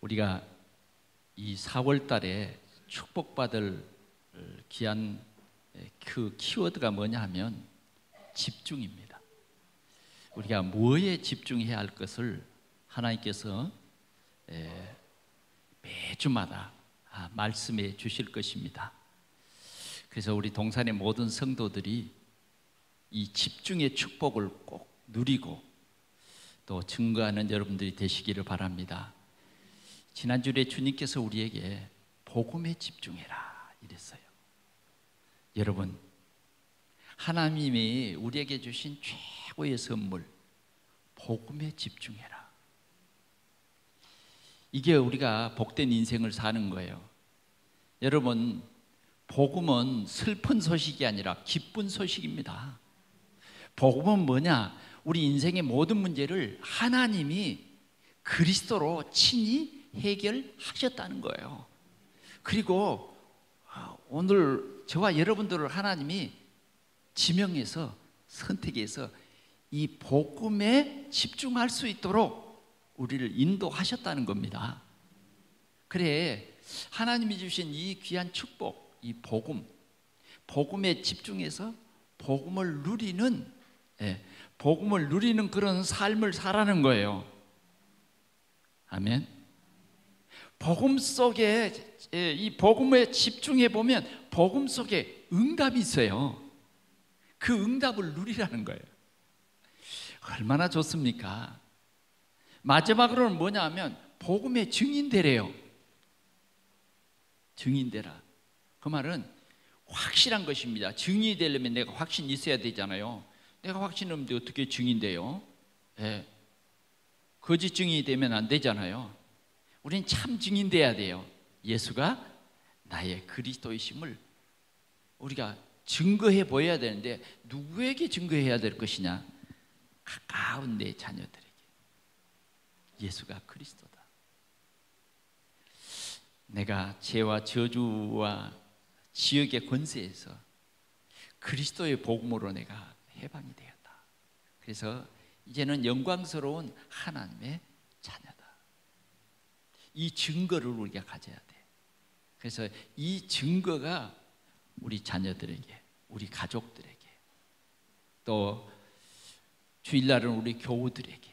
우리가 이 4월 달에 축복받을 귀한 그 키워드가 뭐냐 하면 집중입니다. 우리가 뭐에 집중해야 할 것을 하나님께서 매주마다 말씀해 주실 것입니다. 그래서 우리 동산의 모든 성도들이 이 집중의 축복을 꼭 누리고 또 증거하는 여러분들이 되시기를 바랍니다. 지난주에 주님께서 우리에게 복음에 집중해라 이랬어요. 여러분, 하나님이 우리에게 주신 최고의 선물 복음에 집중해라. 이게 우리가 복된 인생을 사는 거예요. 여러분, 복음은 슬픈 소식이 아니라 기쁜 소식입니다. 복음은 뭐냐? 우리 인생의 모든 문제를 하나님이 그리스도로 친히 해결하셨다는 거예요. 그리고 오늘 저와 여러분들을 하나님이 지명해서 선택해서 이 복음에 집중할 수 있도록 우리를 인도하셨다는 겁니다. 그래, 하나님이 주신 이 귀한 축복, 이 복음에 집중해서 복음을 누리는 그런 삶을 살아가는 거예요. 아멘. 복음 속에, 이 복음에 집중해 보면 복음 속에 응답이 있어요. 그 응답을 누리라는 거예요. 얼마나 좋습니까? 마지막으로는 뭐냐 하면 복음의 증인되래요. 증인되라. 그 말은 확실한 것입니다. 증인이 되려면 내가 확신이 있어야 되잖아요. 내가 확신 없는데 어떻게 증인돼요? 거짓 증인이 되면 안 되잖아요. 우리는 참 증인돼야 돼요. 예수가 나의 그리스도이심을 우리가 증거해 보여야 되는데 누구에게 증거해야 될 것이냐? 가까운 내 자녀들에게. 예수가 그리스도다. 내가 죄와 저주와 지역의 권세에서 그리스도의 복음으로 내가 해방이 되었다. 그래서 이제는 영광스러운 하나님의 자녀다. 이 증거를 우리가 가져야 돼. 그래서 이 증거가 우리 자녀들에게, 우리 가족들에게, 또 주일날은 우리 교우들에게,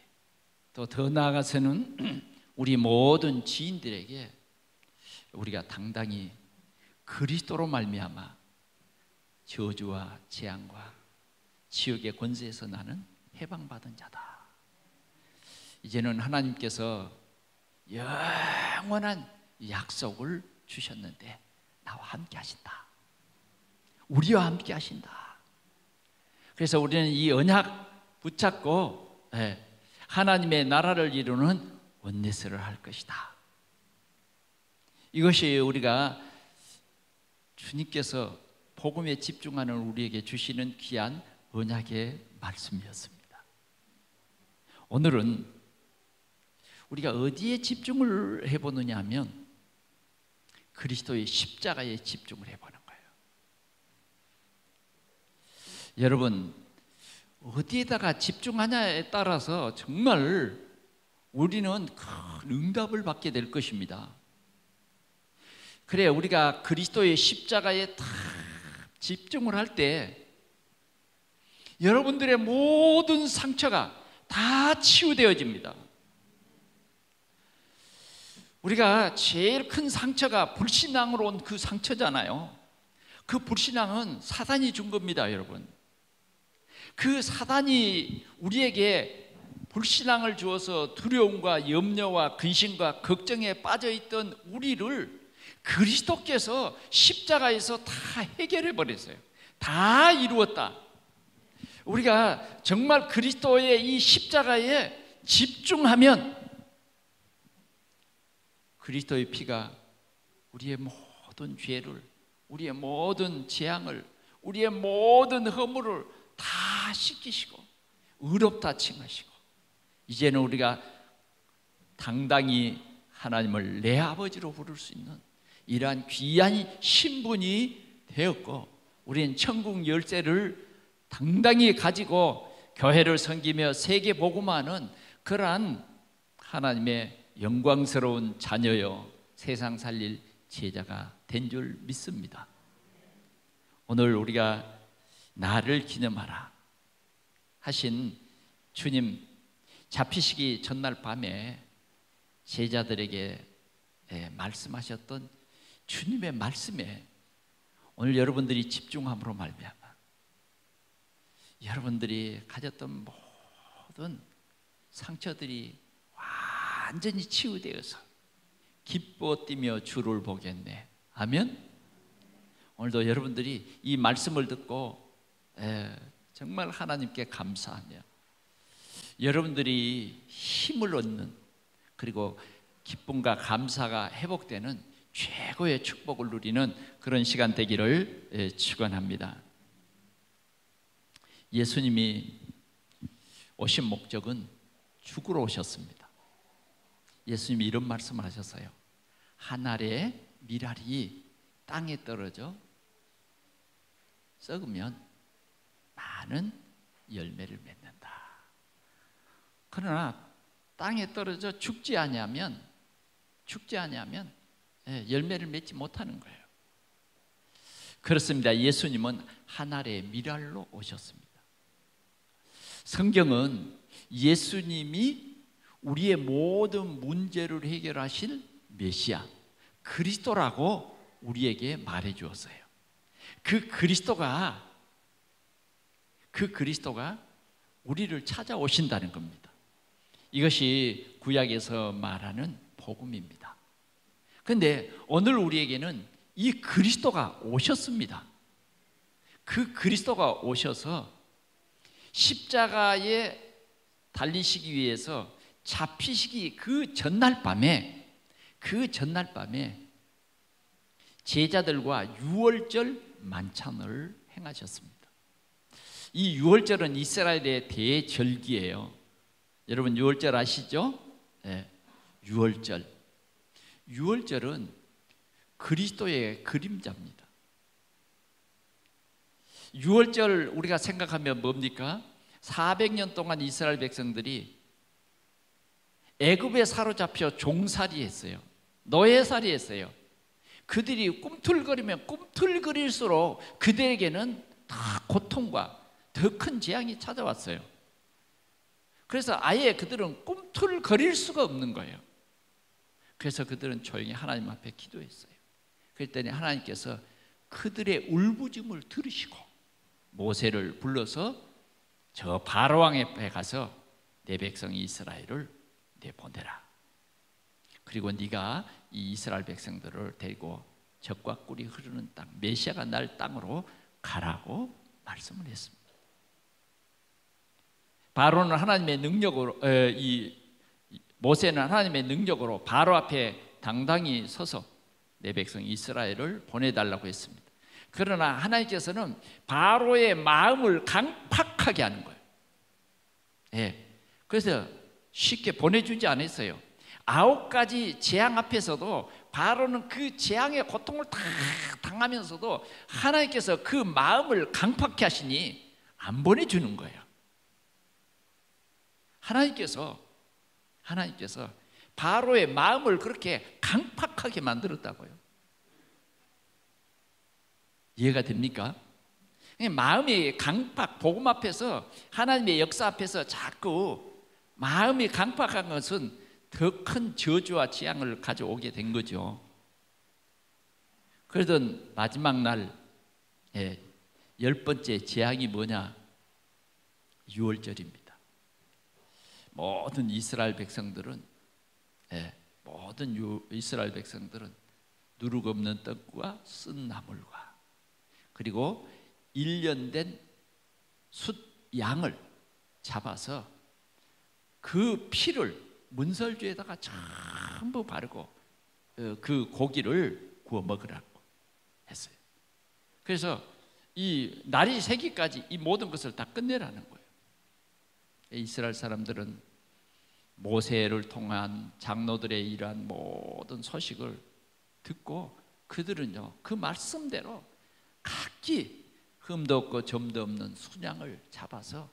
또 더 나아가서는 우리 모든 지인들에게 우리가 당당히 그리스도로 말미암아 저주와 재앙과 지옥의 권세에서 나는 해방받은 자다. 이제는 하나님께서 영원한 약속을 주셨는데 나와 함께 하신다. 우리와 함께 하신다. 그래서 우리는 이 언약 붙잡고 하나님의 나라를 이루는 원내스를 할 것이다. 이것이 우리가 주님께서 복음에 집중하는 우리에게 주시는 귀한 언약의 말씀이었습니다. 오늘은 우리가 어디에 집중을 해보느냐 하면 그리스도의 십자가에 집중을 해보는 거예요. 여러분, 어디에다가 집중하냐에 따라서 정말 우리는 큰 응답을 받게 될 것입니다. 그래, 우리가 그리스도의 십자가에 다 집중을 할 때 여러분들의 모든 상처가 다 치유되어집니다. 우리가 제일 큰 상처가 불신앙으로 온 그 상처잖아요. 그 불신앙은 사단이 준 겁니다, 여러분. 그 사단이 우리에게 불신앙을 주어서 두려움과 염려와 근심과 걱정에 빠져있던 우리를 그리스도께서 십자가에서 다 해결해 버렸어요. 다 이루었다. 우리가 정말 그리스도의 이 십자가에 집중하면 그리스도의 피가 우리의 모든 죄를, 우리의 모든 재앙을, 우리의 모든 허물을 다 씻기시고 의롭다 칭하시고 이제는 우리가 당당히 하나님을 내 아버지로 부를 수 있는 이러한 귀한 신분이 되었고 우리는 천국 열쇠를 당당히 가지고 교회를 섬기며 세계 복음화하는 그러한 하나님의 영광스러운 자녀여 세상 살릴 제자가 된 줄 믿습니다. 오늘 우리가 나를 기념하라 하신 주님 잡히시기 전날 밤에 제자들에게 말씀하셨던 주님의 말씀에 오늘 여러분들이 집중함으로 말미암아 여러분들이 가졌던 모든 상처들이 완전히 치유되어서 기뻐 뛰며 주를 보겠네. 아멘. 오늘도 여러분들이 이 말씀을 듣고 정말 하나님께 감사하며 여러분들이 힘을 얻는 그리고 기쁨과 감사가 회복되는 최고의 축복을 누리는 그런 시간 되기를 축원합니다. 예수님이 오신 목적은 죽으러 오셨습니다. 예수님이 이런 말씀을 하셨어요. 한 알의 밀알이 땅에 떨어져 썩으면 많은 열매를 맺는다. 그러나 땅에 떨어져 죽지 아니하면 열매를 맺지 못하는 거예요. 그렇습니다. 예수님은 한 알의 밀알로 오셨습니다. 성경은 예수님이 우리의 모든 문제를 해결하실 메시아 그리스도라고 우리에게 말해 주었어요. 그 그리스도가 우리를 찾아오신다는 겁니다. 이것이 구약에서 말하는 복음입니다. 그런데 오늘 우리에게는 이 그리스도가 오셨습니다. 그 그리스도가 오셔서 십자가에 달리시기 위해서 잡히시기 그 전날 밤에 제자들과 유월절 만찬을 행하셨습니다. 이 유월절은 이스라엘의 대절기예요. 여러분 유월절 아시죠? 네, 유월절은 그리스도의 그림자입니다. 유월절 우리가 생각하면 뭡니까? 400년 동안 이스라엘 백성들이 애굽에 사로잡혀 종살이 했어요. 노예살이 했어요. 그들이 꿈틀거리면 꿈틀거릴수록 그들에게는 다 고통과 더 큰 재앙이 찾아왔어요. 그래서 아예 그들은 꿈틀거릴 수가 없는 거예요. 그래서 그들은 조용히 하나님 앞에 기도했어요. 그랬더니 하나님께서 그들의 울부짖음을 들으시고 모세를 불러서 저 바로왕 앞에 가서 내 백성 이스라엘을 내보내라. 그리고 네가 이 이스라엘 백성들을 데리고 젖과 꿀이 흐르는 땅 메시아가 날 땅으로 가라고 말씀을 했습니다. 바로는 하나님의 능력으로 모세는 하나님의 능력으로 바로 앞에 당당히 서서 내 백성 이스라엘을 보내달라고 했습니다. 그러나 하나님께서는 바로의 마음을 강팍하게 하는 거예요. 그래서 쉽게 보내주지 않았어요. 9가지 재앙 앞에서도 바로는 그 재앙의 고통을 다 당하면서도 하나님께서 그 마음을 강팍케 하시니 안 보내주는 거예요. 하나님께서 바로의 마음을 그렇게 강팍하게 만들었다고요. 이해가 됩니까? 마음이 강팍, 복음 앞에서 하나님의 역사 앞에서 자꾸 마음이 강팍한 것은 더 큰 저주와 재앙을 가져오게 된 거죠. 그러던 마지막 날 10번째 재앙이 뭐냐? 유월절입니다. 모든 이스라엘 백성들은 누룩 없는 떡과 쓴 나물과 그리고 1년 된 숫 양을 잡아서 그 피를 문설주에다가 전부 바르고 그 고기를 구워 먹으라고 했어요. 그래서 이 날이 새기까지 이 모든 것을 다 끝내라는 거예요. 이스라엘 사람들은 모세를 통한 장로들의 이러한 모든 소식을 듣고 그들은요 그 말씀대로 각기 흠도 없고 점도 없는 순양을 잡아서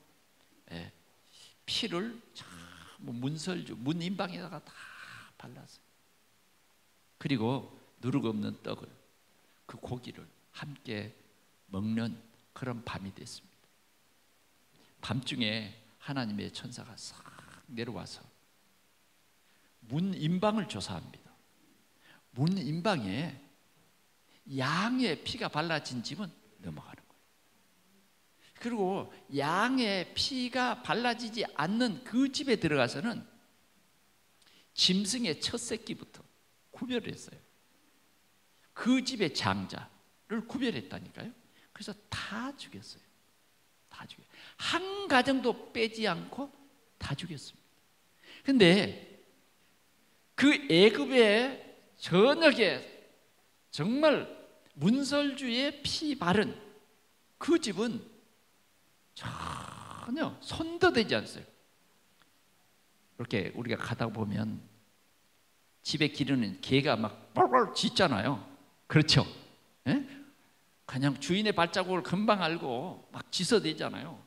피를 문설주 문 인방에다가 다 발랐어요. 그리고 누룩 없는 떡을, 그 고기를 함께 먹는 그런 밤이 됐습니다. 밤중에 하나님의 천사가 싹 내려와서 문 임방을 조사합니다. 문 임방에 양의 피가 발라진 집은 넘어가는 거예요. 그리고 양의 피가 발라지지 않는 그 집에 들어가서는 짐승의 첫 새끼부터 구별을 했어요. 그 집의 장자를 구별했다니까요. 그래서 다 죽였어요. 다 죽였어요. 한 가정도 빼지 않고 다 죽였습니다. 근데 그 애굽의 전역에 정말 문설주의 피 바른 그 집은 전혀 손도 대지 않았어요. 이렇게 우리가 가다 보면 집에 기르는 개가 막 뻘뻘 짖잖아요. 그렇죠? 예? 그냥 주인의 발자국을 금방 알고 막 짖어대잖아요.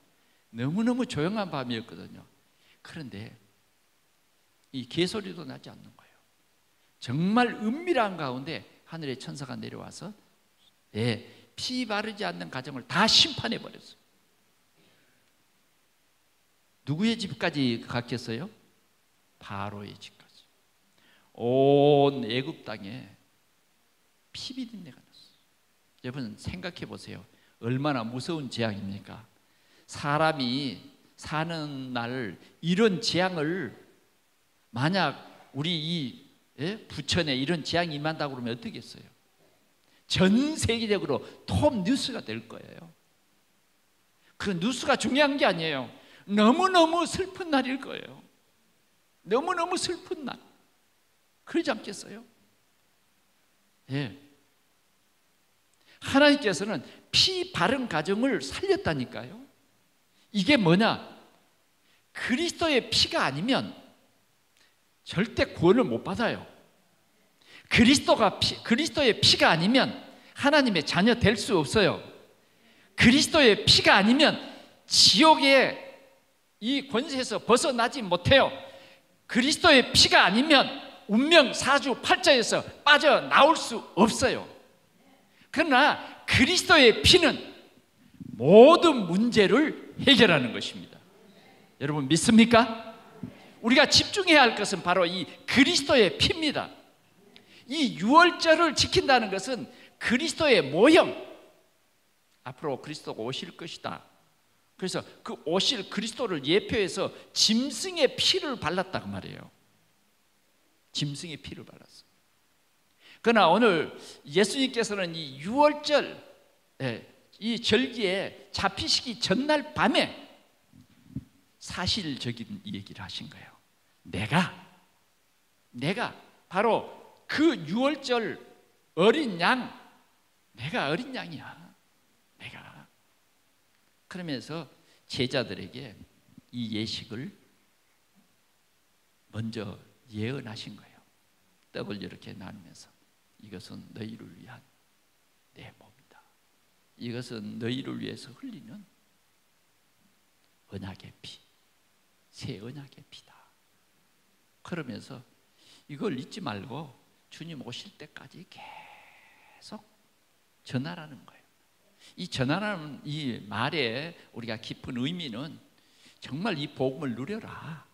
너무너무 조용한 밤이었거든요. 그런데 이 개소리도 나지 않는 거예요. 정말 은밀한 가운데 하늘의 천사가 내려와서 피 바르지 않는 가정을 다 심판해 버렸어요. 누구의 집까지 갔겠어요? 바로의 집까지. 온 애굽 땅에 피비린내가 났어요. 여러분 생각해 보세요. 얼마나 무서운 재앙입니까? 사람이 사는 날 이런 재앙을 만약 우리 이 부천에 이런 재앙이 임한다고 그러면 어떻겠어요? 전 세계적으로 톱 뉴스가 될 거예요. 그 뉴스가 중요한 게 아니에요. 너무너무 슬픈 날일 거예요. 너무너무 슬픈 날. 그러지 않겠어요? 예. 하나님께서는 피 바른 가정을 살렸다니까요. 이게 뭐냐? 그리스도의 피가 아니면 절대 구원을 못 받아요. 그리스도의 피가 아니면 하나님의 자녀 될 수 없어요. 그리스도의 피가 아니면 지옥의 이 권세에서 벗어나지 못해요. 그리스도의 피가 아니면 운명 사주 팔자에서 빠져나올 수 없어요. 그러나 그리스도의 피는 모든 문제를 해결하는 것입니다. 여러분 믿습니까? 우리가 집중해야 할 것은 바로 이 그리스도의 피입니다. 이 유월절을 지킨다는 것은 그리스도의 모형, 앞으로 그리스도가 오실 것이다. 그래서 그 오실 그리스도를 예표해서 짐승의 피를 발랐다고 말이에요. 짐승의 피를 발랐어요. 그러나 오늘 예수님께서는 이 유월절, 이 절기에 잡히시기 전날 밤에 사실적인 얘기를 하신 거예요. 내가 바로 그 유월절 어린 양, 내가 어린 양이야. 내가. 그러면서 제자들에게 이 예식을 먼저 예언하신 거예요. 떡을 이렇게 나누면서 이것은 너희를 위한 내 몸이다. 이것은 너희를 위해서 흘리는 언약의 피, 새 언약의 피다. 그러면서 이걸 잊지 말고 주님 오실 때까지 계속 전하라는 거예요. 이 전하라는 이 말에 우리가 깊은 의미는 정말 이 복음을 누려라.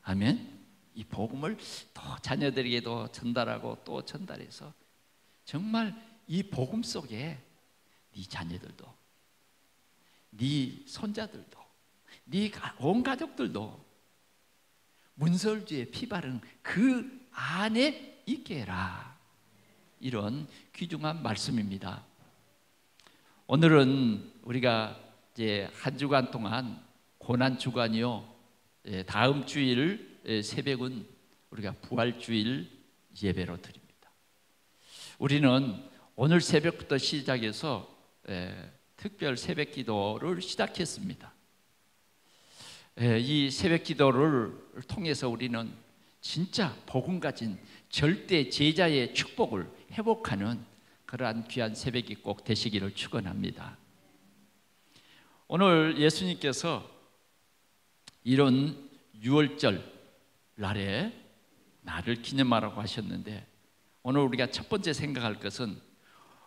아멘. 이 복음을 또 자녀들에게도 전달하고 또 전달해서 정말 이 복음 속에 네 자녀들도, 네 손자들도, 네 온 가족들도 문설주의 피 바른 그 안에 있게 해라. 이런 귀중한 말씀입니다. 오늘은 우리가 이제 한 주간 동안 고난 주간이요. 다음 주일 새벽은 우리가 부활주일 예배로 드립니다. 우리는 오늘 새벽부터 시작해서 특별 새벽 기도를 시작했습니다. 이 새벽 기도를 통해서 우리는 진짜 복음 가진 절대 제자의 축복을 회복하는 그러한 귀한 새벽이 꼭 되시기를 축원합니다. 오늘 예수님께서 이런 유월절 날에 나를 기념하라고 하셨는데, 오늘 우리가 첫 번째 생각할 것은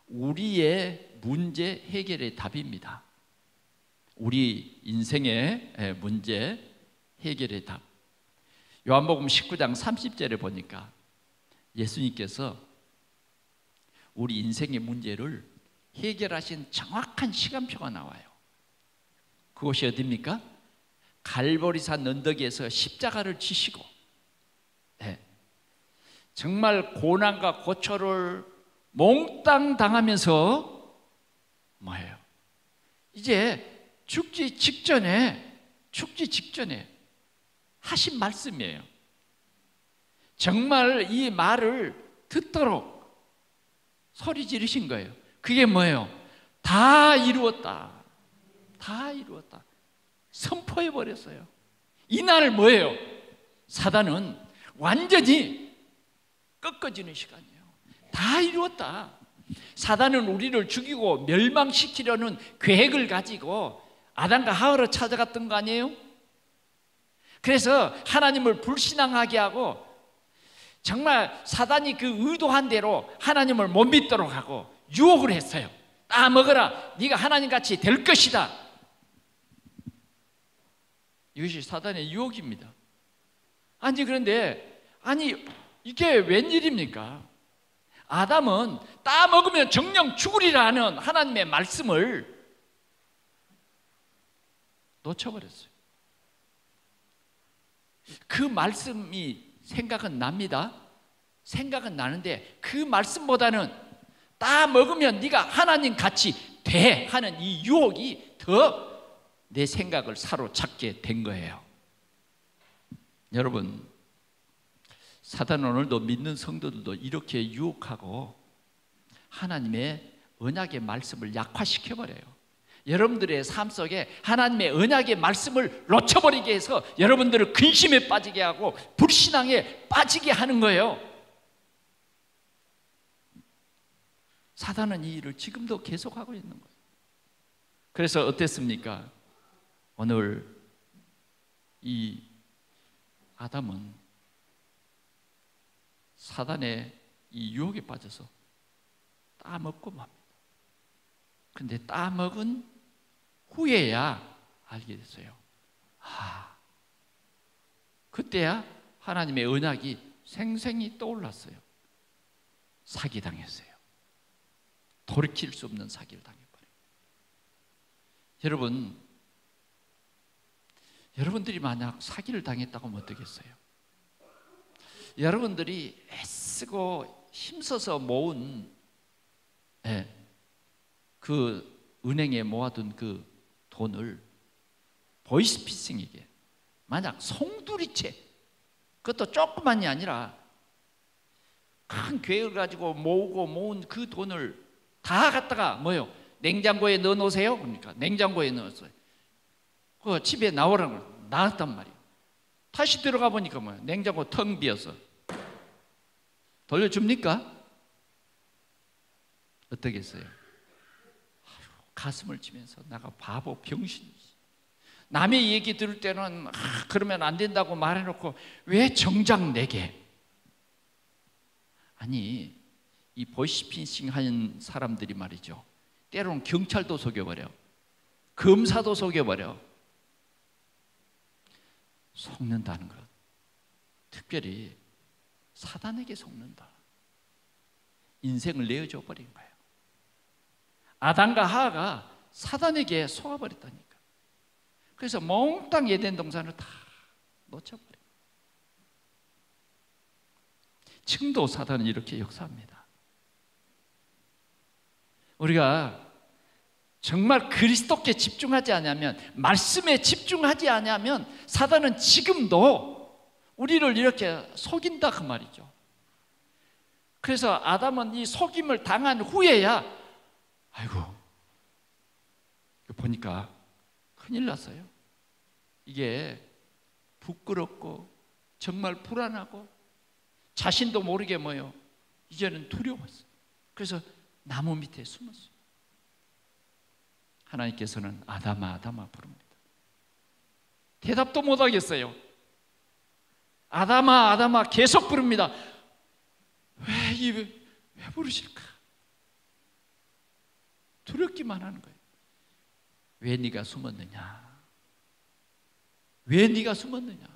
우리의 문제 해결의 답입니다. 우리 인생의 문제 해결의 답. 요한복음 19장 30절에 보니까 예수님께서 우리 인생의 문제를 해결하신 정확한 시간표가 나와요. 그곳이 어디입니까? 갈보리산 언덕에서 십자가를 지시고, 정말 고난과 고초를 몽땅 당하면서 뭐예요? 이제 죽지 직전에 하신 말씀이에요. 정말 이 말을 듣도록 소리 지르신 거예요. 그게 뭐예요? 다 이루었다. 다 이루었다. 선포해 버렸어요. 이날 뭐예요? 사단은 완전히 꺾어지는 시간이에요. 다 이루었다. 사단은 우리를 죽이고 멸망시키려는 계획을 가지고 아담과 하와를 찾아갔던 거 아니에요? 그래서 하나님을 불신앙하게 하고, 정말 사단이 그 의도한 대로 하나님을 못 믿도록 하고 유혹을 했어요. 다 먹어라. 네가 하나님같이 될 것이다. 이것이 사단의 유혹입니다. 아니 그런데 이게 웬일입니까? 아담은 따 먹으면 정령 죽으리라는 하나님의 말씀을 놓쳐버렸어요. 그 말씀이 생각은 납니다. 생각은 나는데 그 말씀보다는 따 먹으면 네가 하나님 같이 돼 하는 이 유혹이 더 내 생각을 사로잡게 된 거예요. 여러분, 사단은 오늘도 믿는 성도들도 이렇게 유혹하고 하나님의 언약의 말씀을 약화시켜버려요. 여러분들의 삶 속에 하나님의 언약의 말씀을 놓쳐버리게 해서 여러분들을 근심에 빠지게 하고 불신앙에 빠지게 하는 거예요. 사단은 이 일을 지금도 계속하고 있는 거예요. 그래서 어땠습니까? 오늘 이 아담은 사단의 이 유혹에 빠져서 따먹고 맙니다. 그런데 따먹은 후에야 알게 됐어요. 그때야 하나님의 언약이 생생히 떠올랐어요. 사기당했어요. 돌이킬 수 없는 사기를 당해버려요. 여러분들이 만약 사기를 당했다고 하면 어떻겠어요? 여러분들이 애쓰고 힘써서 모은 그 은행에 모아둔 그 돈을 보이스피싱에게 만약 송두리째, 그것도 조그만이 아니라 큰 계획을 가지고 모은 그 돈을 다 갖다가 뭐요? 냉장고에 넣어놓으세요. 그러니까 냉장고에 넣었어요. 그 집에 나오라고 나왔단 말이에요. 다시 들어가 보니까 뭐예요? 냉장고 텅 비어서. 돌려줍니까? 어떻겠어요? 가슴을 치면서 나가 바보 병신이지. 남의 얘기 들을 때는 그러면 안 된다고 말해놓고 왜 정작 내게? 아니, 이 보이스피싱 하는 사람들이 말이죠, 때로는 경찰도 속여버려, 검사도 속여버려. 속는다는 것, 특별히 사단에게 속는다. 인생을 내어줘 버린 거예요. 아담과 하와가 사단에게 속아버렸다니까. 그래서 몽땅 에덴 동산을 다 놓쳐버려요. 지금도 사단은 이렇게 역사합니다. 우리가 정말 그리스도께 집중하지 않으면, 말씀에 집중하지 않으면 사단은 지금도 우리를 이렇게 속인다 그 말이죠. 그래서 아담은 이 속임을 당한 후에야 아이고 보니까 큰일 났어요. 이게 부끄럽고 정말 불안하고 자신도 모르게 뭐요, 이제는 두려웠어요. 그래서 나무 밑에 숨었어요. 하나님께서는 아담아 아담아 부릅니다. 대답도 못하겠어요. 아담아 아담아 계속 부릅니다. 왜 부르실까? 두렵기만 하는 거예요. 왜 네가 숨었느냐? 왜 네가 숨었느냐?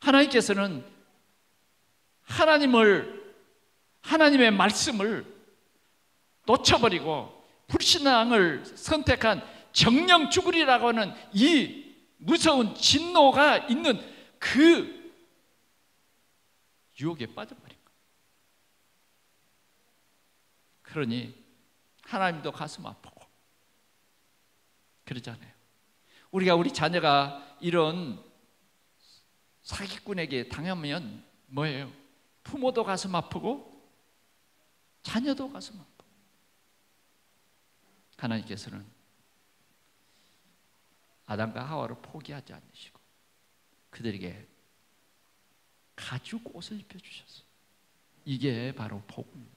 하나님께서는 하나님의 말씀을 놓쳐버리고 불신앙을 선택한 정령 죽으리라고 하는 이 무서운 진노가 있는 그 유혹에 빠져버린 거예요. 그러니 하나님도 가슴 아프고 그러잖아요. 우리 자녀가 이런 사기꾼에게 당하면 뭐예요? 부모도 가슴 아프고 자녀도 가슴 아프고. 하나님께서는 아담과 하와를 포기하지 않으시고 그들에게 가죽 옷을 입혀주셨어요. 이게 바로 복음입니다.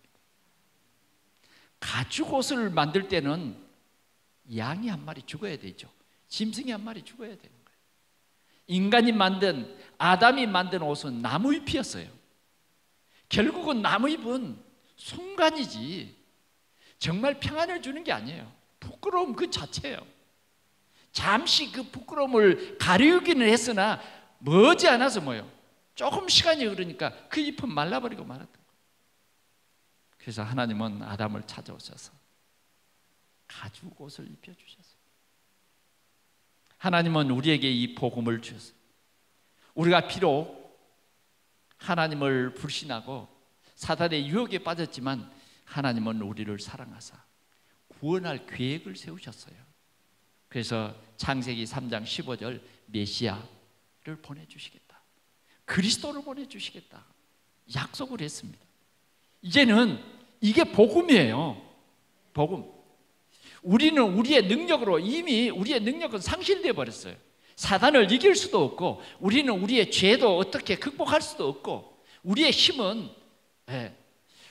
가죽 옷을 만들 때는 양이 한 마리 죽어야 되죠. 짐승이 한 마리 죽어야 되는 거예요. 아담이 만든 옷은 나무잎이었어요. 결국은 나무잎은 순간이지 정말 평안을 주는 게 아니에요. 부끄러움 그 자체예요. 잠시 그 부끄러움을 가리우기는 했으나 머지않아서 뭐예요? 조금 시간이 흐르니까 그 잎은 말라버리고 말았던 거예요. 그래서 하나님은 아담을 찾아오셔서 가죽 옷을 입혀주셨어요. 하나님은 우리에게 이 복음을 주셨어요. 우리가 비록 하나님을 불신하고 사단의 유혹에 빠졌지만 하나님은 우리를 사랑하사 구원할 계획을 세우셨어요. 그래서 창세기 3장 15절 메시아를 보내주시겠다, 그리스도를 보내주시겠다 약속을 했습니다. 이제는 이게 복음이에요. 복음. 우리는 우리의 능력으로 이미 우리의 능력은 상실되어 버렸어요. 사단을 이길 수도 없고 우리는 우리의 죄도 어떻게 극복할 수도 없고 우리의 힘은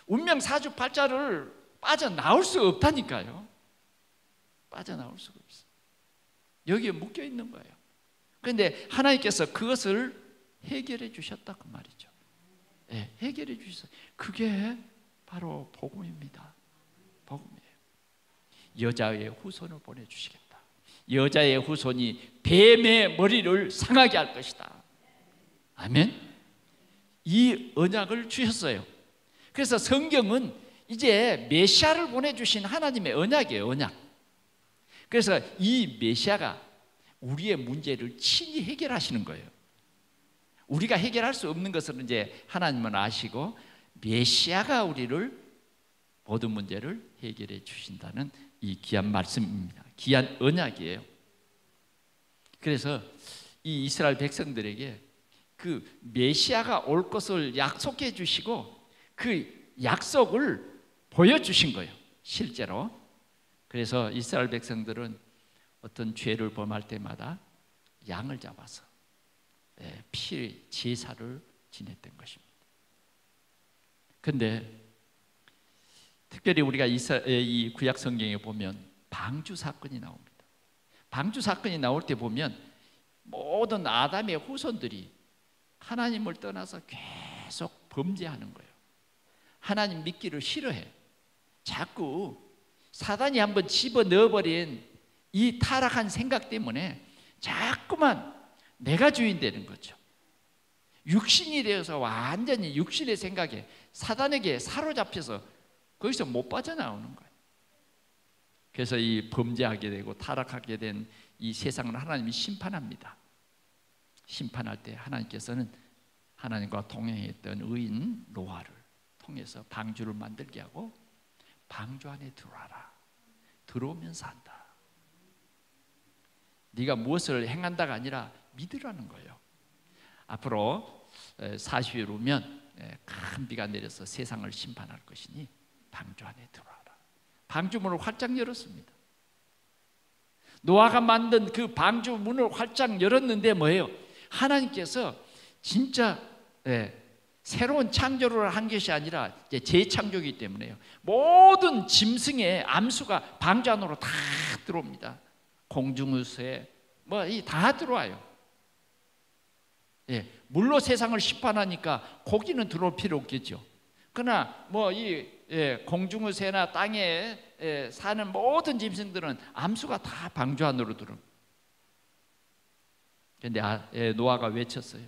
운명 사주팔자를 빠져나올 수 없다니까요. 빠져나올 수가 없어요. 여기에 묶여 있는 거예요. 그런데 하나님께서 그것을 해결해 주셨다 그 말이죠. 해결해 주셨어요. 그게 바로 복음입니다. 복음이에요. 여자의 후손을 보내주시겠다. 여자의 후손이 뱀의 머리를 상하게 할 것이다. 아멘. 이 언약을 주셨어요. 그래서 성경은 이제 메시아를 보내주신 하나님의 언약이에요. 언약. 그래서 이 메시아가 우리의 문제를 친히 해결하시는 거예요. 우리가 해결할 수 없는 것을 이제 하나님은 아시고 메시아가 우리를 모든 문제를 해결해 주신다는 이 귀한 말씀입니다. 귀한 언약이에요. 그래서 이 이스라엘 백성들에게 그 메시아가 올 것을 약속해 주시고 그 약속을 보여주신 거예요. 실제로. 그래서 이스라엘 백성들은 어떤 죄를 범할 때마다 양을 잡아서 피 제사를 지냈던 것입니다. 그런데 특별히 우리가 이 구약 성경에 보면 방주 사건이 나옵니다. 방주 사건이 나올 때 보면 모든 아담의 후손들이 하나님을 떠나서 계속 범죄하는 거예요. 하나님 믿기를 싫어해. 자꾸 사단이 한번 집어넣어버린 이 타락한 생각 때문에 자꾸만 내가 주인 되는 거죠. 육신이 되어서 완전히 육신의 생각에 사단에게 사로잡혀서 거기서 못 빠져나오는 거예요. 그래서 이 범죄하게 되고 타락하게 된 이 세상을 하나님이 심판합니다. 심판할 때 하나님께서는 하나님과 동행했던 의인 노아를 통해서 방주를 만들게 하고 방주 안에 들어와라. 들어오면 산다. 네가 무엇을 행한다가 아니라 믿으라는 거예요. 앞으로 40일 후면 큰 비가 내려서 세상을 심판할 것이니 방주 안에 들어와라. 방주 문을 활짝 열었습니다. 노아가 만든 그 방주 문을 활짝 열었는데 뭐예요? 하나님께서 진짜 새로운 창조를 한 것이 아니라 이제 재창조이기 때문에요. 모든 짐승의 암수가 방주 안으로 다 들어옵니다. 공중우새 다 들어와요. 예, 물로 세상을 심판하니까 고기는 들어올 필요 없겠죠. 그러나 뭐 이 공중의 새나 땅에 사는 모든 짐승들은 암수가 다 방주 안으로 들어. 그런데 노아가 외쳤어요.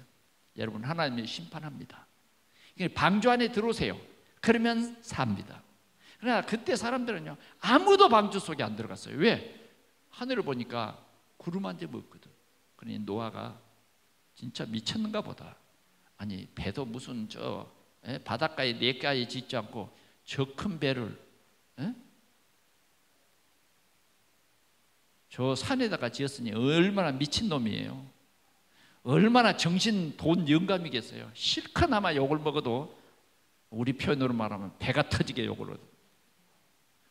여러분, 하나님이 심판합니다. 방주 안에 들어오세요. 그러면 삽니다. 그러나 그때 사람들은요, 아무도 방주 속에 안 들어갔어요. 왜? 하늘을 보니까 구름 한 점 없거든. 그러니 노아가 진짜 미쳤는가 보다. 아니, 배도 무슨 바닷가에 내가에 짓지 않고 저 큰 배를 저 산에다가 지었으니 얼마나 미친놈이에요. 얼마나 정신 돈 영감이겠어요. 실컷 아마 욕을 먹어도 우리 표현으로 말하면 배가 터지게 욕을 얻어.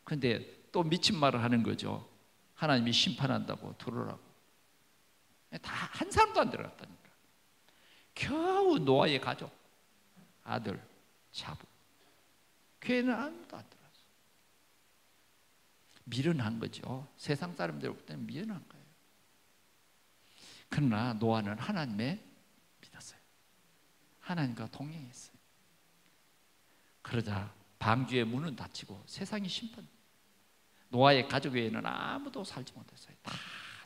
그런데 또 미친 말을 하는 거죠. 하나님이 심판한다고 들으라고. 다 한 사람도 안 들어갔다니까. 겨우 노아의 가족, 아들, 자부, 걔는 아무도 안 들어갔어. 미련한 거죠. 세상 사람들 볼 때는 미련한 거예요. 그러나 노아는 하나님의 믿었어요. 하나님과 동행했어요. 그러자 방주의 문은 닫히고 세상이 심판. 노아의 가족 외에는 아무도 살지 못했어요. 다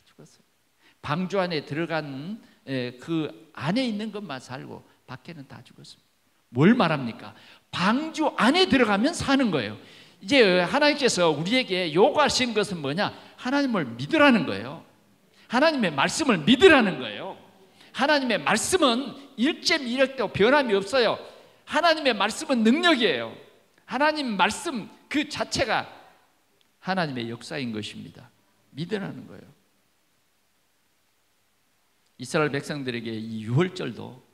죽었어요. 방주 안에 들어간 그 안에 있는 것만 살고 밖에는 다 죽었습니다. 뭘 말합니까? 방주 안에 들어가면 사는 거예요. 이제 하나님께서 우리에게 요구하신 것은 뭐냐? 하나님을 믿으라는 거예요. 하나님의 말씀을 믿으라는 거예요. 하나님의 말씀은 일제미력도 변함이 없어요. 하나님의 말씀은 능력이에요. 하나님 말씀 그 자체가 하나님의 역사인 것입니다. 믿으라는 거예요. 이스라엘 백성들에게 이 유월절도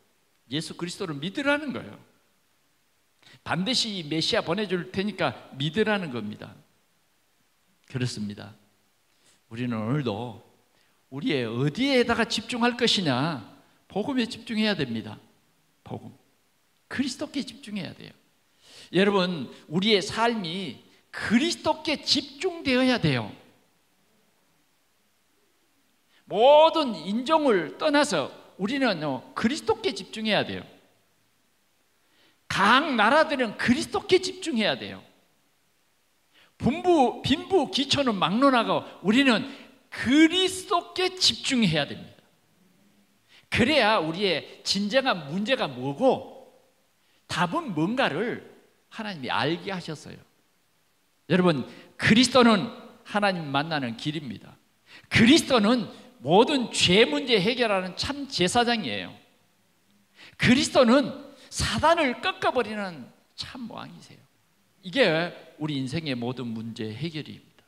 예수 그리스도를 믿으라는 거예요. 반드시 메시아 보내줄 테니까 믿으라는 겁니다. 그렇습니다. 우리는 오늘도 우리의 어디에다가 집중할 것이냐? 복음에 집중해야 됩니다. 복음. 그리스도께 집중해야 돼요. 여러분, 우리의 삶이 그리스도께 집중되어야 돼요. 모든 인종을 떠나서 우리는 그리스도께 집중해야 돼요. 각 나라들은 그리스도께 집중해야 돼요. 빈부 기초는 막론하고 우리는 그리스도께 집중해야 됩니다. 그래야 우리의 진정한 문제가 뭐고 답은 뭔가를 하나님이 알게 하셨어요. 여러분, 그리스도는 하나님 만나는 길입니다. 그리스도는 모든 죄 문제 해결하는 참 제사장이에요. 그리스도는 사단을 꺾어버리는 참 왕이세요. 이게 우리 인생의 모든 문제 해결입니다.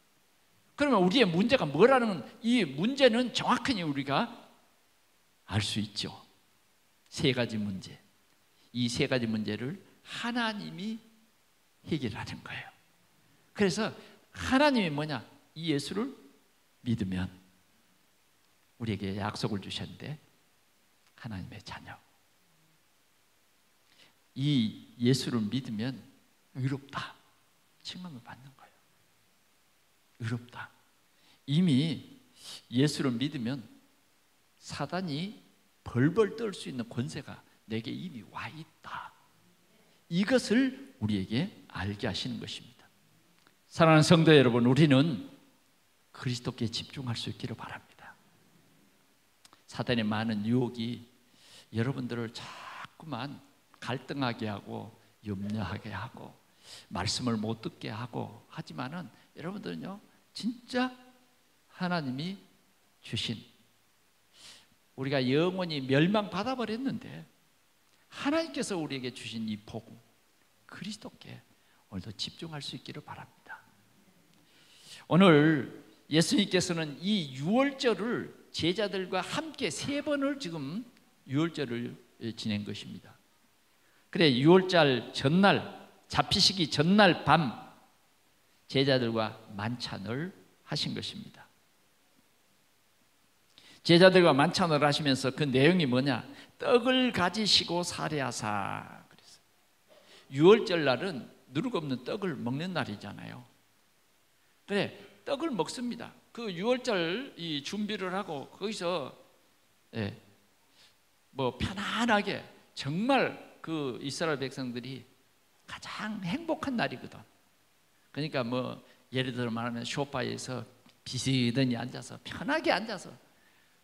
그러면 우리의 문제가 뭐라는 이 문제는 정확히 우리가 알 수 있죠. 세 가지 문제. 이 세 가지 문제를 하나님이 해결하는 거예요. 그래서 하나님이 뭐냐? 이 예수를 믿으면 우리에게 약속을 주셨는데 하나님의 자녀. 이 예수를 믿으면 의롭다 칭함을 받는 거예요. 의롭다. 이미 예수를 믿으면 사단이 벌벌 떨 수 있는 권세가 내게 이미 와 있다. 이것을 우리에게 알게 하시는 것입니다. 사랑하는 성도 여러분, 우리는 그리스도께 집중할 수 있기를 바랍니다. 사단의 많은 유혹이 여러분들을 자꾸만 갈등하게 하고 염려하게 하고 말씀을 못 듣게 하고 하지만은 여러분들은요, 진짜 하나님이 주신, 우리가 영원히 멸망받아 버렸는데 하나님께서 우리에게 주신 이 복음 그리스도께 오늘도 집중할 수 있기를 바랍니다. 오늘 예수님께서는 이 유월절을 제자들과 함께 3번을 지금 유월절을 지낸 것입니다. 그래, 유월절 전날, 잡히시기 전날 밤 제자들과 만찬을 하신 것입니다. 제자들과 만찬을 하시면서 그 내용이 뭐냐? 떡을 가지시고 사례하사 그랬어요. 유월절 날은 누룩 없는 떡을 먹는 날이잖아요. 그래, 떡을 먹습니다. 그 유월절 이 준비를 하고 거기서 뭐 편안하게 정말 그 이스라엘 백성들이 가장 행복한 날이거든. 그러니까 뭐 예를 들어 말하면 소파에서 비스듬히 앉아서 편하게 앉아서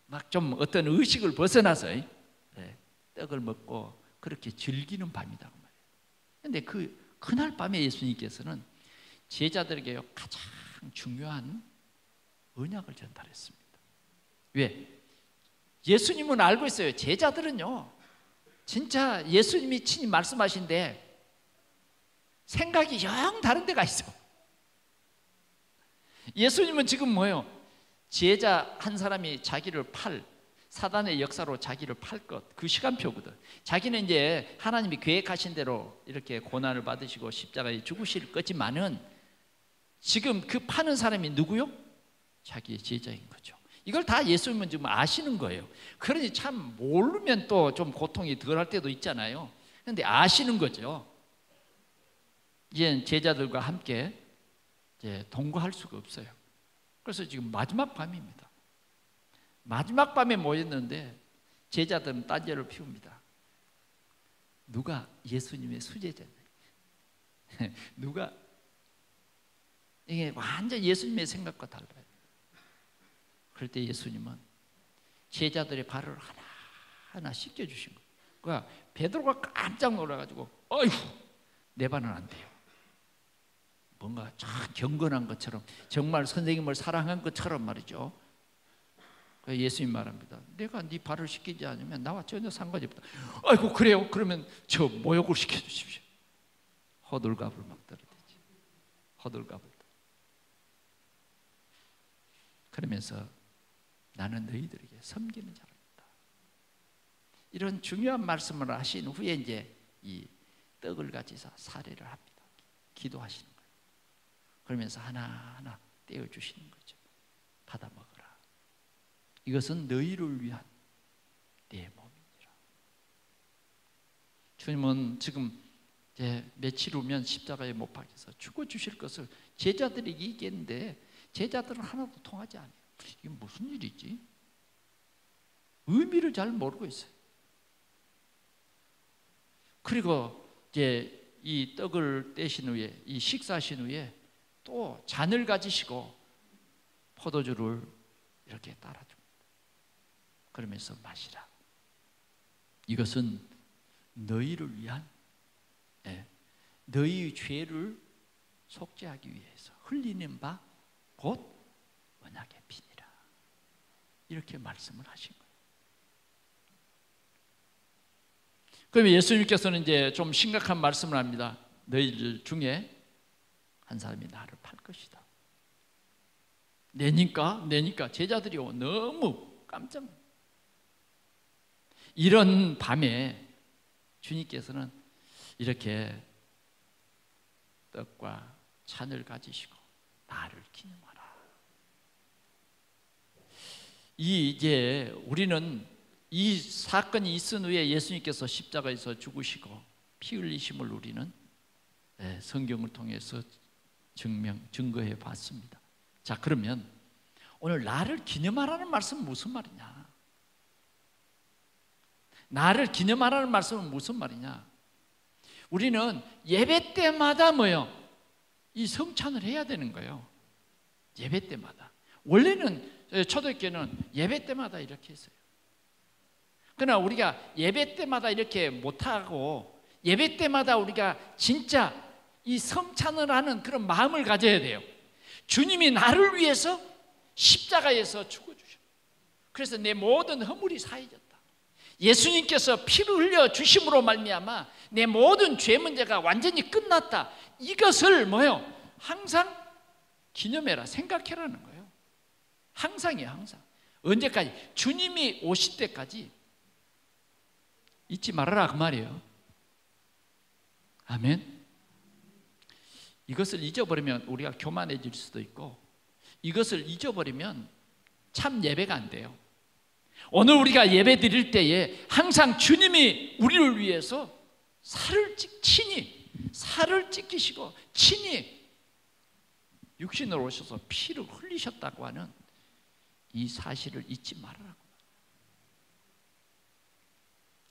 막 좀 어떤 의식을 벗어나서 떡을 먹고 그렇게 즐기는 밤이다 그 말이에요. 그런데 그날 밤에 예수님께서는 제자들에게 가장 중요한 언약을 전달했습니다. 왜? 예수님은 알고 있어요. 제자들은요 진짜 예수님이 친히 말씀하신데 생각이 영 다른 데가 있어. 예수님은 지금 뭐예요? 제자 한 사람이 자기를 사단의 역사로 자기를 팔 것, 그 시간표거든. 자기는 이제 하나님이 계획하신 대로 이렇게 고난을 받으시고 십자가에 죽으실 거지만은 지금 그 파는 사람이 누구요? 자기의 제자인 거죠. 이걸 다 예수님은 지금 아시는 거예요. 그러니 참 모르면 또 좀 고통이 덜할 때도 있잖아요. 그런데 아시는 거죠. 이제 제자들과 함께 이제 동거할 수가 없어요. 그래서 지금 마지막 밤입니다. 마지막 밤에 모였는데 제자들은 딴지를 피웁니다. 누가 예수님의 수제자냐? 누가 이게 완전 예수님의 생각과 달라요. 그럴 때 예수님은 제자들의 발을 하나하나 씻겨주신 거예요. 그러니까 베드로가 깜짝 놀라가지고 어이구 내 발은 안 돼요. 뭔가 참 경건한 것처럼 정말 선생님을 사랑한 것처럼 말이죠. 예수님 말합니다. 내가 네 발을 씻기지 않으면 나와 전혀 상관이 없다. 아이고 그래요? 그러면 저 모욕을 시켜주십시오. 호들갑을 막 떨어대지. 호들갑을. 그러면서 나는 너희들에게 섬기는 자랍니다. 이런 중요한 말씀을 하신 후에 이제 이 떡을 가지사 사례를 합니다. 기도하시는 거예요. 그러면서 하나하나 떼어주시는 거죠. 받아 먹어라. 이것은 너희를 위한 내 몸이니라. 주님은 지금 이제 며칠 후면 십자가에 못 박혀서 죽어주실 것을 제자들에게 얘기했는데 제자들은 하나도 통하지 않아요. 이게 무슨 일이지? 의미를 잘 모르고 있어요. 그리고 이제 이 떡을 떼신 후에 이 식사하신 후에 또 잔을 가지시고 포도주를 이렇게 따라줍니다. 그러면서 마시라. 이것은 너희를 위한 너희의 죄를 속죄하기 위해서 흘리는 바 곧 언약의 피니라. 이렇게 말씀을 하신 거예요. 그럼 예수님께서는 이제 좀 심각한 말씀을 합니다. 너희들 중에 한 사람이 나를 팔 것이다. 내니까 제자들이 너무 깜짝 놀랐어요. 이런 밤에 주님께서는 이렇게 떡과 잔을 가지시고 나를 기념하라. 이제 우리는 이 사건이 있은 후에 예수님께서 십자가에서 죽으시고 피 흘리심을 우리는 성경을 통해서 증거해 봤습니다. 자, 그러면 오늘 나를 기념하라는 말씀은 무슨 말이냐? 나를 기념하라는 말씀은 무슨 말이냐? 우리는 예배 때마다 뭐요? 이 성찬을 해야 되는 거예요. 예배 때마다. 원래는 초대교회는 예배 때마다 이렇게 했어요. 그러나 우리가 예배 때마다 이렇게 못하고 예배 때마다 우리가 진짜 이 성찬을 하는 그런 마음을 가져야 돼요. 주님이 나를 위해서 십자가에서 죽어주셨어요. 그래서 내 모든 허물이 사해졌다. 예수님께서 피를 흘려 주심으로 말미암아 내 모든 죄 문제가 완전히 끝났다. 이것을 뭐요? 항상 기념해라, 생각해라는 거예요. 항상이에요, 항상. 언제까지? 주님이 오실 때까지 잊지 말아라 그 말이에요. 아멘. 이것을 잊어버리면 우리가 교만해질 수도 있고 이것을 잊어버리면 참 예배가 안 돼요. 오늘 우리가 예배 드릴 때에 항상 주님이 우리를 위해서 친히 살을 찢기시고 친히 육신으로 오셔서 피를 흘리셨다고 하는 이 사실을 잊지 말아라고.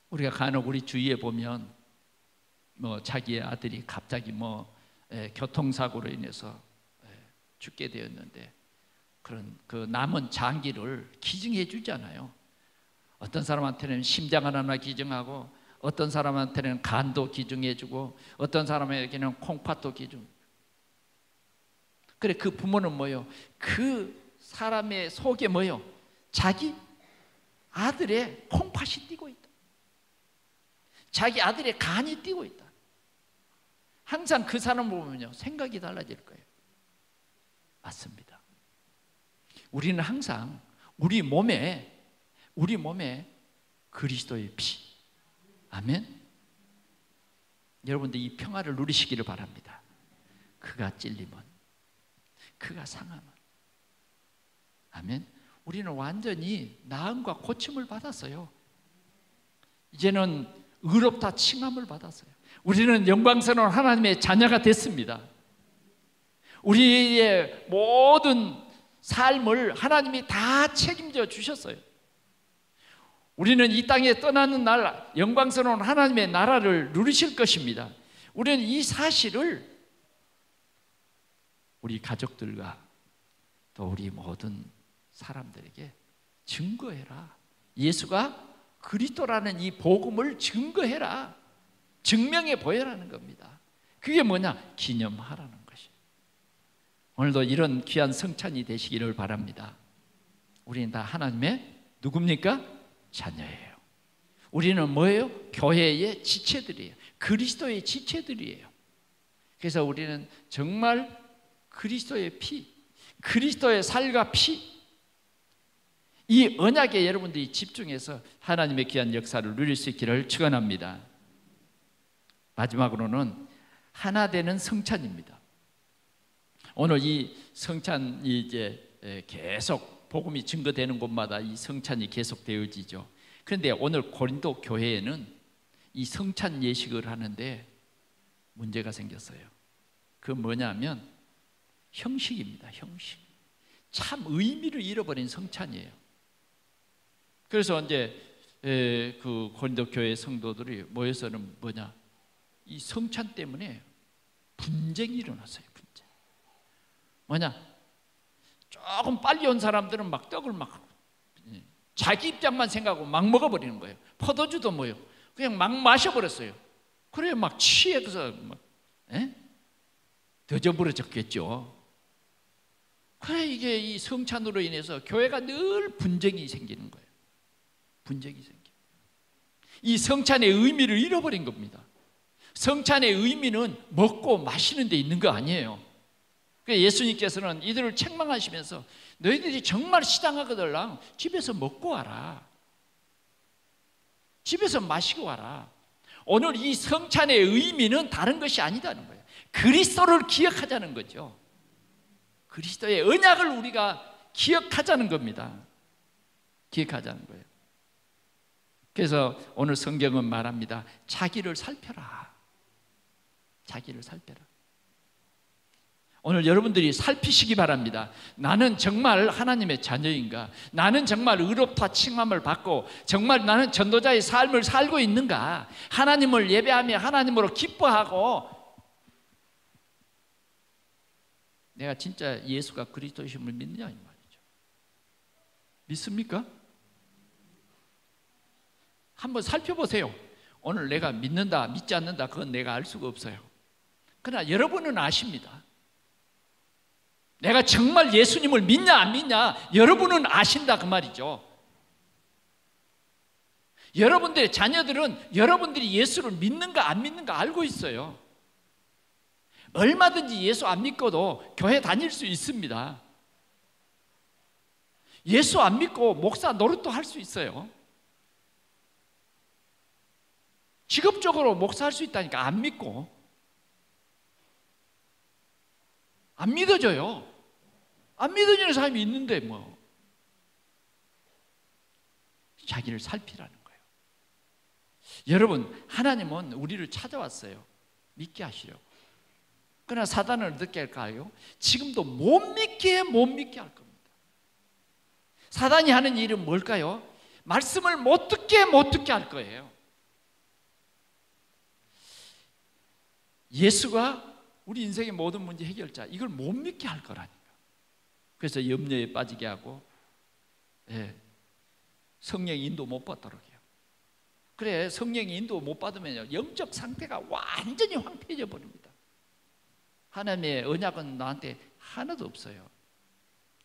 우리가 간혹 우리 주위에 보면 뭐 자기의 아들이 갑자기 교통사고로 인해서 죽게 되었는데 그런 그 남은 장기를 기증해 주잖아요. 어떤 사람한테는 심장 하나 기증하고, 어떤 사람한테는 간도 기증해 주고, 어떤 사람에게는 콩팥도 기증. 그래, 그 부모는 뭐요? 그 사람의 속에 뭐요? 자기 아들의 콩팥이 뛰고 있다. 자기 아들의 간이 뛰고 있다. 항상 그 사람 보면요, 생각이 달라질 거예요. 맞습니다. 우리는 항상 우리 몸에 그리스도의 피, 아멘. 여러분들 이 평화를 누리시기를 바랍니다. 그가 찔림은, 그가 상함은, 아멘. 우리는 완전히 나음과 고침을 받았어요. 이제는 의롭다 칭함을 받았어요. 우리는 영광스러운 하나님의 자녀가 됐습니다. 우리의 모든 삶을 하나님이 다 책임져 주셨어요. 우리는 이 땅에 떠나는 날 영광스러운 하나님의 나라를 누리실 것입니다. 우리는 이 사실을 우리 가족들과 또 우리 모든 사람들에게 증거해라. 예수가 그리스도라는 이 복음을 증거해라. 증명해 보여라는 겁니다. 그게 뭐냐? 기념하라는 것이에요. 오늘도 이런 귀한 성찬이 되시기를 바랍니다. 우리는 다 하나님의 누굽니까? 자녀예요. 우리는 뭐예요? 교회의 지체들이에요. 그리스도의 지체들이에요. 그래서 우리는 정말 그리스도의 피, 그리스도의 살과 피, 이 언약에 여러분들이 집중해서 하나님의 귀한 역사를 누릴 수 있기를 축원합니다. 마지막으로는 하나 되는 성찬입니다. 오늘 이 성찬이 이제 계속 복음이 증거되는 곳마다 이 성찬이 계속 되어지죠. 그런데 오늘 고린도 교회에는 이 성찬 예식을 하는데 문제가 생겼어요. 그 뭐냐면 형식입니다. 형식. 참 의미를 잃어버린 성찬이에요. 그래서 이제 그 고린도 교회 성도들이 모여서는 뭐냐? 이 성찬 때문에 분쟁이 일어났어요. 분쟁. 뭐냐? 조금 빨리 온 사람들은 막 떡을 막 자기 입장만 생각하고 막 먹어버리는 거예요. 포도주도 뭐요? 그냥 막 마셔버렸어요. 그래 막 취해서 막 더저부러졌겠죠. 그래 이게 이 성찬으로 인해서 교회가 늘 분쟁이 생기는 거예요. 분쟁이 생겨. 이 성찬의 의미를 잃어버린 겁니다. 성찬의 의미는 먹고 마시는 데 있는 거 아니에요. 그래서 예수님께서는 이들을 책망하시면서 너희들이 정말 시장하거들랑 집에서 먹고 와라. 집에서 마시고 와라. 오늘 이 성찬의 의미는 다른 것이 아니다는 거예요. 그리스도를 기억하자는 거죠. 그리스도의 언약을 우리가 기억하자는 겁니다. 기억하자는 거예요. 그래서 오늘 성경은 말합니다. 자기를 살펴라. 자기를 살펴라. 오늘 여러분들이 살피시기 바랍니다. 나는 정말 하나님의 자녀인가? 나는 정말 의롭다 칭함을 받고 정말 나는 전도자의 삶을 살고 있는가? 하나님을 예배하며 하나님으로 기뻐하고 내가 진짜 예수가 그리스도이심을 믿느냐 이 말이죠. 믿습니까? 한번 살펴보세요. 오늘 내가 믿는다 믿지 않는다 그건 내가 알 수가 없어요. 그러나 여러분은 아십니다. 내가 정말 예수님을 믿냐 안 믿냐 여러분은 아신다 그 말이죠. 여러분들의 자녀들은 여러분들이 예수를 믿는가 안 믿는가 알고 있어요. 얼마든지 예수 안 믿고도 교회 다닐 수 있습니다. 예수 안 믿고 목사 노릇도 할 수 있어요. 직업적으로 목사할 수 있다니까 안 믿고 안 믿어져요. 안 믿어지는 사람이 있는데 뭐 자기를 살피라는 거예요. 여러분 하나님은 우리를 찾아왔어요. 믿게 하시려고. 그러나 사단은 어떻게 할까요? 지금도 못 믿게 할 겁니다. 사단이 하는 일은 뭘까요? 말씀을 못 듣게 할 거예요. 예수가 우리 인생의 모든 문제 해결자, 이걸 못 믿게 할 거라니까. 그래서 염려에 빠지게 하고, 성령의 인도 못 받도록 해요. 그래, 성령의 인도 못 받으면 영적 상태가 완전히 황폐해져 버립니다. 하나님의 언약은 나한테 하나도 없어요.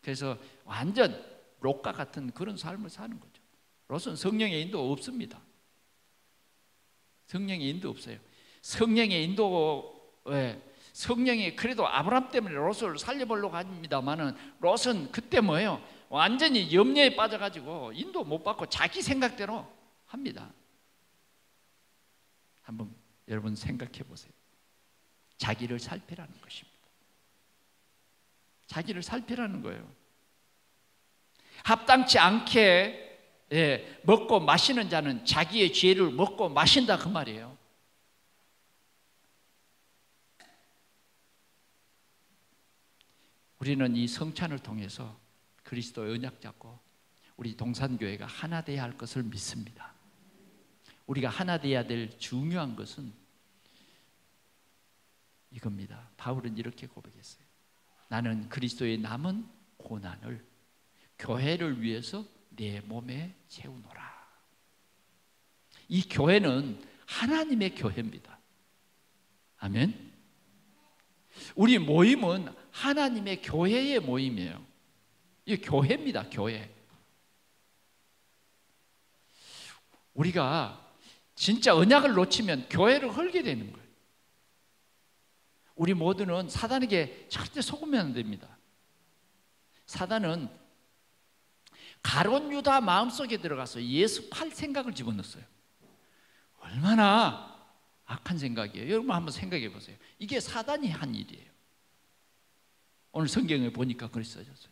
그래서 완전 롯과 같은 그런 삶을 사는 거죠. 롯은 성령의 인도 없습니다. 성령의 인도 없어요. 성령의 인도, 성령이 그래도 아브라함 때문에 롯을 살려보려고 합니다만은 롯은 그때 뭐예요? 완전히 염려에 빠져가지고 인도 못 받고 자기 생각대로 합니다. 한번 여러분 생각해 보세요. 자기를 살피라는 것입니다. 자기를 살피라는 거예요. 합당치 않게 먹고 마시는 자는 자기의 죄를 먹고 마신다, 그 말이에요. 우리는 이 성찬을 통해서 그리스도의 언약 잡고 우리 동산교회가 하나 되어야 할 것을 믿습니다. 우리가 하나 되어야 될 중요한 것은 이겁니다. 바울은 이렇게 고백했어요. 나는 그리스도의 남은 고난을 교회를 위해서 내 몸에 채우노라. 이 교회는 하나님의 교회입니다. 아멘. 우리 모임은 하나님의 교회의 모임이에요. 이 교회입니다. 교회. 우리가 진짜 언약을 놓치면 교회를 헐게 되는 거예요. 우리 모두는 사단에게 절대 속으면 안 됩니다. 사단은 가룟 유다 마음속에 들어가서 예수 팔 생각을 집어넣었어요. 얼마나 악한 생각이에요. 여러분 한번 생각해 보세요. 이게 사단이 한 일이에요. 오늘 성경에 보니까 그렇게 써졌어요.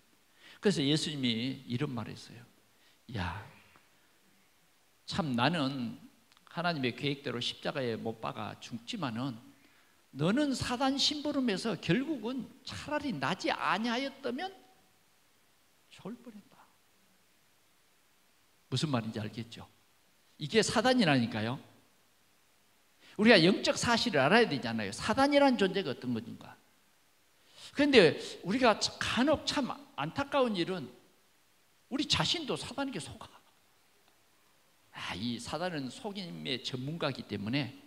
그래서 예수님이 이런 말을 했어요. 야, 참 나는 하나님의 계획대로 십자가에 못 박아 죽지만은 너는 사단 심부름에서 결국은 차라리 나지 아니하였다면 좋을 뻔했다. 무슨 말인지 알겠죠? 이게 사단이라니까요. 우리가 영적 사실을 알아야 되잖아요. 사단이라는 존재가 어떤 것인가. 그런데 우리가 간혹 참 안타까운 일은 우리 자신도 사단에게 속아. 이 사단은 속임의 전문가이기 때문에,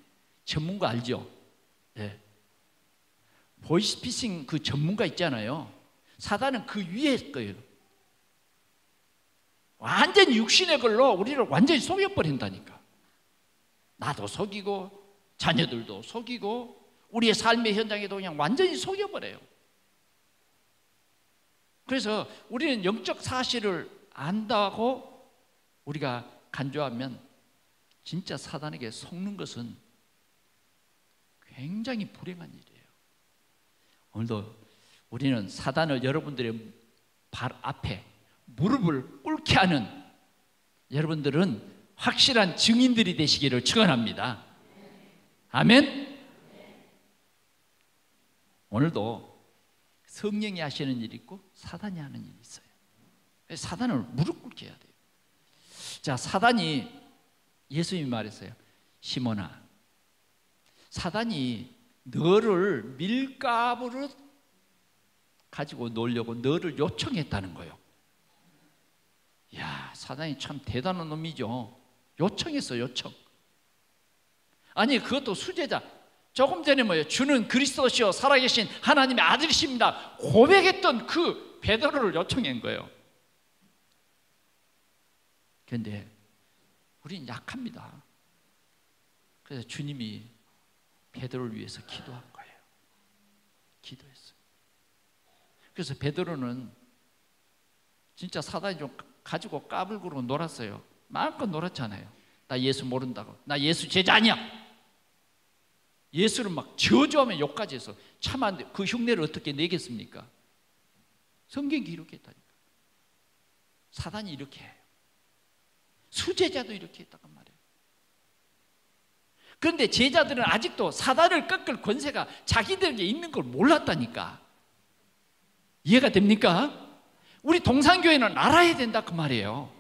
전문가 알죠? 네. 보이스피싱 그 전문가 있잖아요. 사단은 그 위에 거예요. 완전히 육신의 걸로 우리를 완전히 속여버린다니까. 나도 속이고 자녀들도 속이고 우리의 삶의 현장에도 그냥 완전히 속여버려요. 그래서 우리는 영적 사실을 안다고 우리가 간주하면 진짜 사단에게 속는 것은 굉장히 불행한 일이에요. 오늘도 우리는 사단을 여러분들의 발 앞에 무릎을 꿇게 하는 여러분들은 확실한 증인들이 되시기를 축원합니다. 아멘. 오늘도 성령이 하시는 일이 있고 사단이 하는 일이 있어요. 사단을 무릎 꿇게 해야 돼요. 자, 사단이, 예수님이 말했어요. 시몬아, 사단이 너를 밀가부로 가지고 놀려고 너를 요청했다는 거예요. 야, 사단이 참 대단한 놈이죠. 요청했어, 요청. 아니, 그것도 수제자. 조금 전에 뭐예요? 주는 그리스도시요 살아계신 하나님의 아들이십니다 고백했던 그 베드로를 요청한 거예요. 그런데 우리는 약합니다. 그래서 주님이 베드로를 위해서 기도한 거예요. 기도했어요. 그래서 베드로는 진짜 사단이 좀 가지고 까불고 놀았어요. 마음껏 놀았잖아요. 나 예수 모른다고. 나 예수 제자 아니야. 예수를 막 저주하면 욕까지 해서 참 안 돼. 그 흉내를 어떻게 내겠습니까? 성경이 이렇게 했다니까. 사단이 이렇게 해요. 수제자도 이렇게 했다고 말이에요. 그런데 제자들은 아직도 사단을 꺾을 권세가 자기들에게 있는 걸 몰랐다니까. 이해가 됩니까? 우리 동산교회는 알아야 된다 그 말이에요.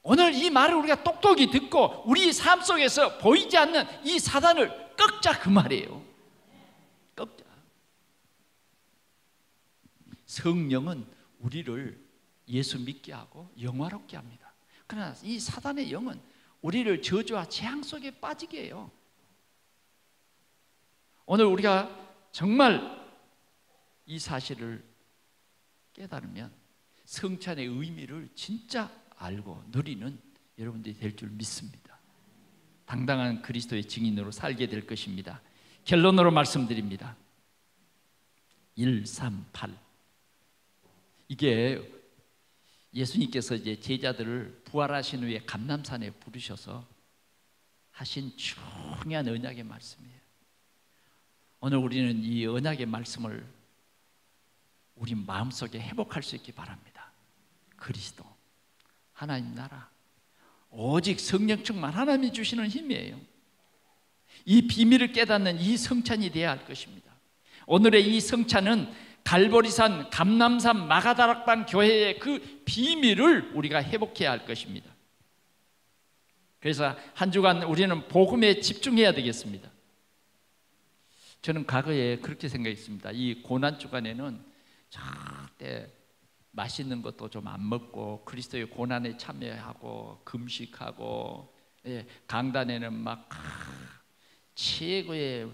오늘 이 말을 우리가 똑똑히 듣고 우리 삶 속에서 보이지 않는 이 사단을 꺾자, 그 말이에요. 꺾자. 성령은 우리를 예수 믿게 하고 영화롭게 합니다. 그러나 이 사단의 영은 우리를 저주와 재앙 속에 빠지게 해요. 오늘 우리가 정말 이 사실을 깨달으면 성찬의 의미를 진짜 알고 누리는 여러분들이 될 줄 믿습니다. 당당한 그리스도의 증인으로 살게 될 것입니다. 결론으로 말씀드립니다. 138. 이게 예수님께서 이제 제자들을 부활하신 후에 감람산에 부르셔서 하신 중요한 언약의 말씀이에요. 오늘 우리는 이 언약의 말씀을 우리 마음속에 회복할 수 있기 바랍니다. 그리스도, 하나님 나라, 오직 성령 충만, 하나님이 주시는 힘이에요. 이 비밀을 깨닫는 이 성찬이 되어야 할 것입니다. 오늘의 이 성찬은 갈보리산, 감람산, 마가다락방 교회의 그 비밀을 우리가 회복해야 할 것입니다. 그래서 한 주간 우리는 복음에 집중해야 되겠습니다. 저는 과거에 그렇게 생각했습니다. 이 고난 주간에는 절대 맛있는 것도 좀 안 먹고 그리스도의 고난에 참여하고 금식하고, 강단에는 막 최고의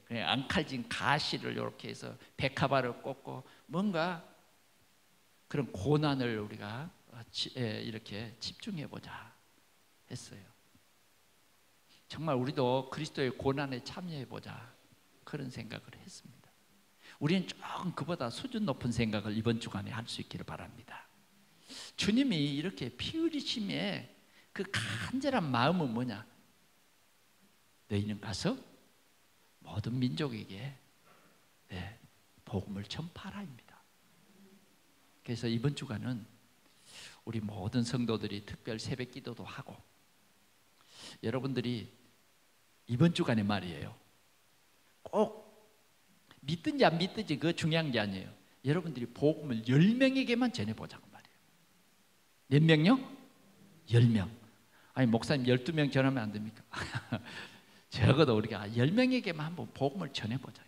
그냥 앙칼진 가시를 이렇게 해서 백합화를 꽂고 뭔가 그런 고난을 우리가 이렇게 집중해 보자 했어요. 정말 우리도 그리스도의 고난에 참여해 보자, 그런 생각을 했습니다. 우리는 조금 그보다 수준 높은 생각을 이번 주간에 할 수 있기를 바랍니다. 주님이 이렇게 피 흘리심에 그 간절한 마음은 뭐냐? 너희는 가서 모든 민족에게 복음을 전파하라입니다. 그래서 이번 주간은 우리 모든 성도들이 특별 새벽 기도도 하고, 여러분들이 이번 주간에 말이에요, 꼭 믿든지 안 믿든지 그거 중요한 게 아니에요. 여러분들이 복음을 10명에게만 전해보자고 말이에요. 몇 명요? 10명. 아니 목사님 12명 전하면 안 됩니까? 적어도 우리가 10명에게만 한번 복음을 전해보자.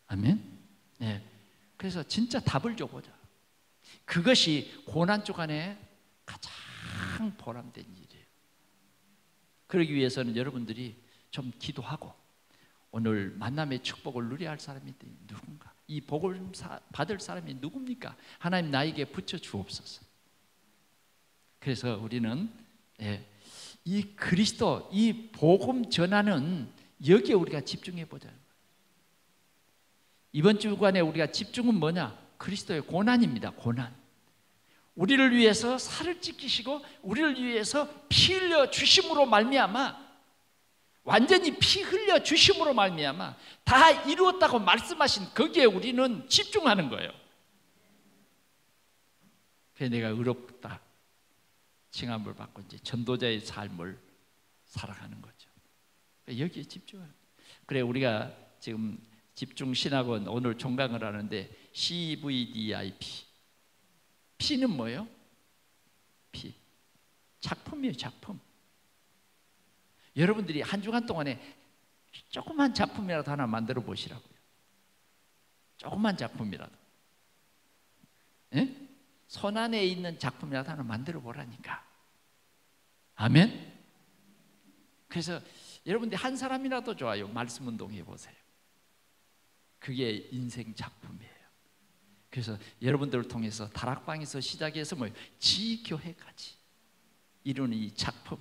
아멘? 네. 그래서 진짜 답을 줘보자. 그것이 고난 주간에 가장 보람된 일이에요. 그러기 위해서는 여러분들이 좀 기도하고, 오늘 만남의 축복을 누려야 할 사람이 누군가, 이 복을 받을 사람이 누굽니까? 하나님 나에게 붙여 주옵소서. 그래서 우리는 이 그리스도, 이 복음 전하는 여기에 우리가 집중해 보자. 이번 주간에 우리가 집중은 뭐냐? 그리스도의 고난입니다. 고난. 우리를 위해서 살을 찢기시고 우리를 위해서 피 흘려 주심으로 말미암아, 완전히 피 흘려 주심으로 말미암아 다 이루었다고 말씀하신 거기에 우리는 집중하는 거예요. 그래서 내가 의롭다 칭함을 받고 이제 전도자의 삶을 살아가는 거죠. 여기에 집중해요. 그래, 우리가 지금 집중신학원 오늘 종강을 하는데 CVDIP, P는 뭐예요? P, 작품이에요. 작품. 여러분들이 한 주간 동안에 조그만 작품이라도 하나 만들어 보시라고요. 조그만 작품이라도, 손 안에 있는 작품이라도 하나 만들어 보라니까. 아멘. 그래서 여러분들이 한 사람이라도 좋아요. 말씀 운동 해보세요. 그게 인생 작품이에요. 그래서 여러분들을 통해서 다락방에서 시작해서 지교회까지 이루는 이 작품,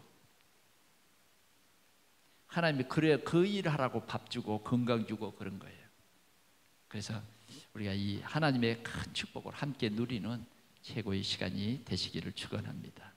하나님이 그래 그 일을 하라고 밥 주고 건강 주고 그런 거예요. 그래서 우리가 이 하나님의 큰 축복을 함께 누리는 최고의 시간이 되시기를 축원합니다.